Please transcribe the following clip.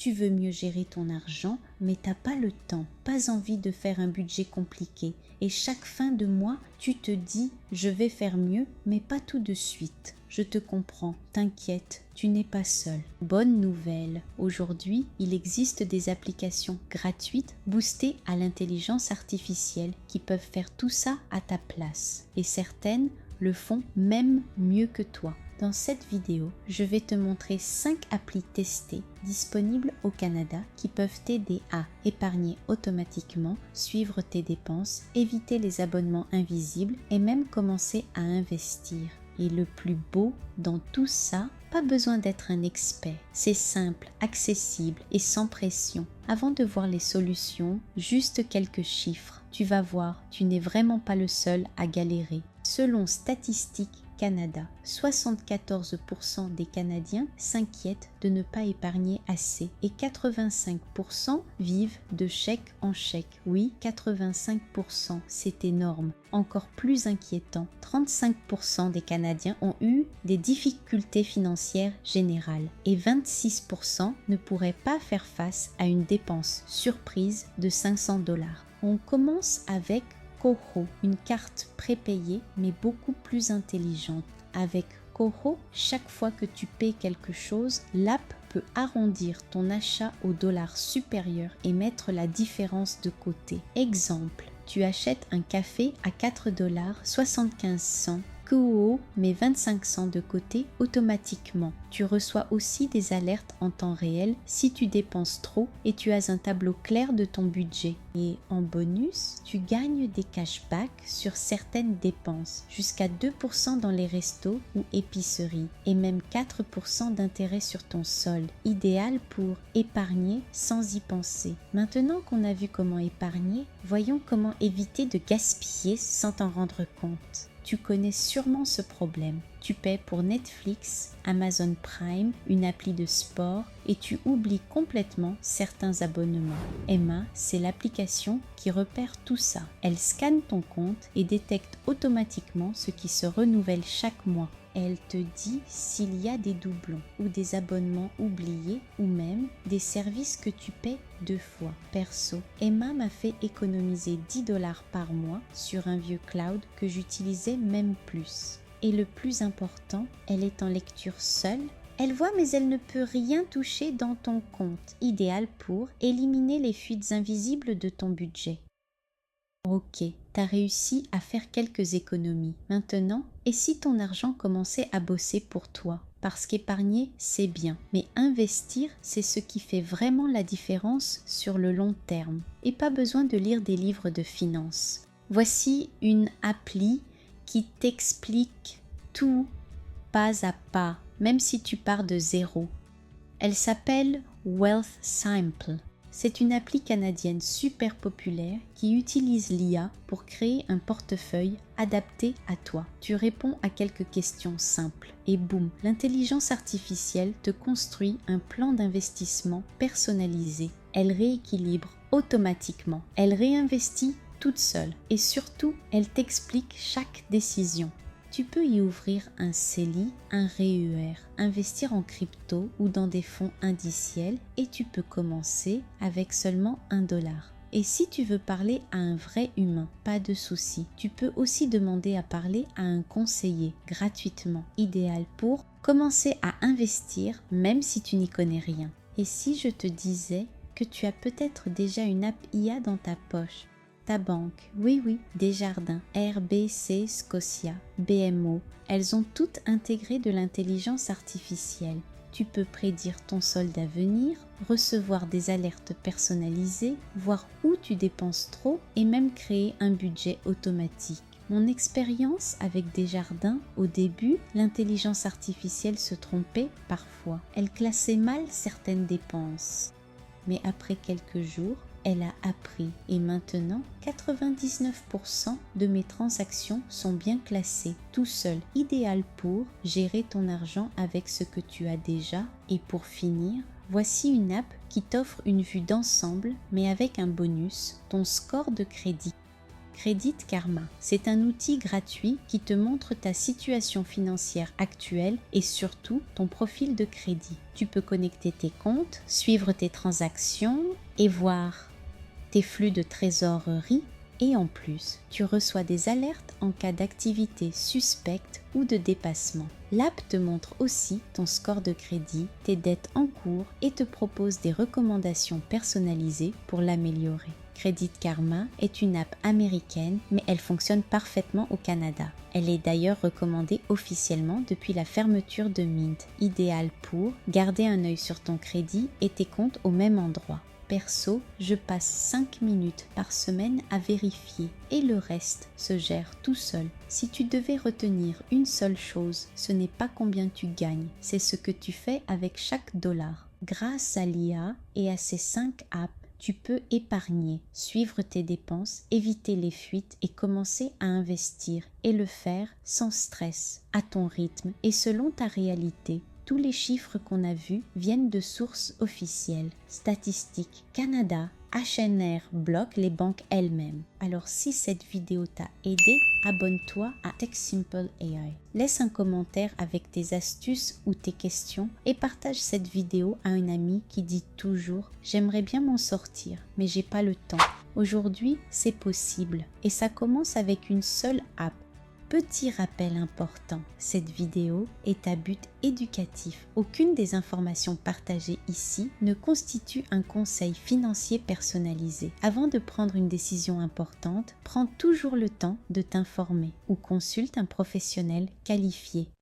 Tu veux mieux gérer ton argent, mais t'as pas le temps, pas envie de faire un budget compliqué. Et chaque fin de mois, tu te dis « je vais faire mieux, mais pas tout de suite ». Je te comprends, t'inquiète, tu n'es pas seul. Bonne nouvelle, aujourd'hui, il existe des applications gratuites boostées à l'intelligence artificielle qui peuvent faire tout ça à ta place. Et certaines le font même mieux que toi. Dans cette vidéo, je vais te montrer 5 applis testées disponibles au Canada qui peuvent t'aider à épargner automatiquement, suivre tes dépenses, éviter les abonnements invisibles et même commencer à investir. Et le plus beau dans tout ça, pas besoin d'être un expert. C'est simple, accessible et sans pression. Avant de voir les solutions, juste quelques chiffres. Tu vas voir, tu n'es vraiment pas le seul à galérer. Selon Statistique Canada, 74% des Canadiens s'inquiètent de ne pas épargner assez et 85% vivent de chèque en chèque. Oui, 85%, c'est énorme. Encore plus inquiétant, 35% des Canadiens ont eu des difficultés financières générales et 26% ne pourraient pas faire face à une dépense surprise de 500 $. On commence avec Koho, une carte prépayée mais beaucoup plus intelligente. Avec Koho, chaque fois que tu paies quelque chose, l'app peut arrondir ton achat au dollar supérieur et mettre la différence de côté. Exemple, tu achètes un café à 4,75 $. Koho met 25 cents de côté automatiquement. Tu reçois aussi des alertes en temps réel si tu dépenses trop et tu as un tableau clair de ton budget. Et en bonus, tu gagnes des cashbacks sur certaines dépenses, jusqu'à 2% dans les restos ou épiceries et même 4% d'intérêt sur ton solde, idéal pour épargner sans y penser. Maintenant qu'on a vu comment épargner, voyons comment éviter de gaspiller sans t'en rendre compte. Tu connais sûrement ce problème. Tu paies pour Netflix, Amazon Prime, une appli de sport et tu oublies complètement certains abonnements. Emma, c'est l'application qui repère tout ça. Elle scanne ton compte et détecte automatiquement ce qui se renouvelle chaque mois. Elle te dit s'il y a des doublons ou des abonnements oubliés ou même des services que tu paies 2 fois. Perso, Emma m'a fait économiser 10 $ par mois sur un vieux cloud que j'utilisais même plus. Et le plus important, elle est en lecture seule. Elle voit mais elle ne peut rien toucher dans ton compte, idéal pour éliminer les fuites invisibles de ton budget. Ok, t'as réussi à faire quelques économies. Maintenant, et si ton argent commençait à bosser pour toi? Parce qu'épargner, c'est bien, mais investir, c'est ce qui fait vraiment la différence sur le long terme. Et pas besoin de lire des livres de finances. Voici une appli qui t'explique tout pas à pas, même si tu pars de zéro. Elle s'appelle Wealth Simple. C'est une appli canadienne super populaire qui utilise l'IA pour créer un portefeuille adapté à toi. Tu réponds à quelques questions simples et boum, l'intelligence artificielle te construit un plan d'investissement personnalisé. Elle rééquilibre automatiquement. Elle réinvestit toute seule et surtout, elle t'explique chaque décision. Tu peux y ouvrir un CELI, un REER, investir en crypto ou dans des fonds indiciels et tu peux commencer avec seulement 1 $. Et si tu veux parler à un vrai humain, pas de souci. Tu peux aussi demander à parler à un conseiller gratuitement, idéal pour commencer à investir même si tu n'y connais rien. Et si je te disais que tu as peut-être déjà une app IA dans ta poche? Ta banque, oui, Desjardins, RBC Scotia, BMO, elles ont toutes intégré de l'intelligence artificielle. Tu peux prédire ton solde à venir, recevoir des alertes personnalisées, voir où tu dépenses trop et même créer un budget automatique. Mon expérience avec Desjardins, au début, l'intelligence artificielle se trompait parfois. Elle classait mal certaines dépenses. Mais après quelques jours, elle a appris et maintenant 99% de mes transactions sont bien classées tout seul, idéal pour gérer ton argent avec ce que tu as déjà. Et pour finir, voici une app qui t'offre une vue d'ensemble mais avec un bonus, ton score de crédit. Credit Karma, c'est un outil gratuit qui te montre ta situation financière actuelle et surtout ton profil de crédit. Tu peux connecter tes comptes, suivre tes transactions et voir tes flux de trésorerie. Et en plus, tu reçois des alertes en cas d'activité suspecte ou de dépassement. L'app te montre aussi ton score de crédit, tes dettes en cours et te propose des recommandations personnalisées pour l'améliorer. Credit Karma est une app américaine, mais elle fonctionne parfaitement au Canada. Elle est d'ailleurs recommandée officiellement depuis la fermeture de Mint, idéale pour garder un œil sur ton crédit et tes comptes au même endroit. Perso, je passe 5 minutes par semaine à vérifier et le reste se gère tout seul. Si tu devais retenir une seule chose, ce n'est pas combien tu gagnes, c'est ce que tu fais avec chaque dollar. Grâce à l'IA et à ces 5 apps, tu peux épargner, suivre tes dépenses, éviter les fuites et commencer à investir et le faire sans stress, à ton rythme et selon ta réalité. Tous les chiffres qu'on a vus viennent de sources officielles. Statistiques Canada, HNR bloque les banques elles-mêmes. Alors si cette vidéo t'a aidé, abonne-toi à TechSimple AI. Laisse un commentaire avec tes astuces ou tes questions et partage cette vidéo à un ami qui dit toujours « J'aimerais bien m'en sortir, mais j'ai pas le temps ». Aujourd'hui, c'est possible et ça commence avec une seule app. Petit rappel important, cette vidéo est à but éducatif. Aucune des informations partagées ici ne constitue un conseil financier personnalisé. Avant de prendre une décision importante, prends toujours le temps de t'informer ou consulte un professionnel qualifié.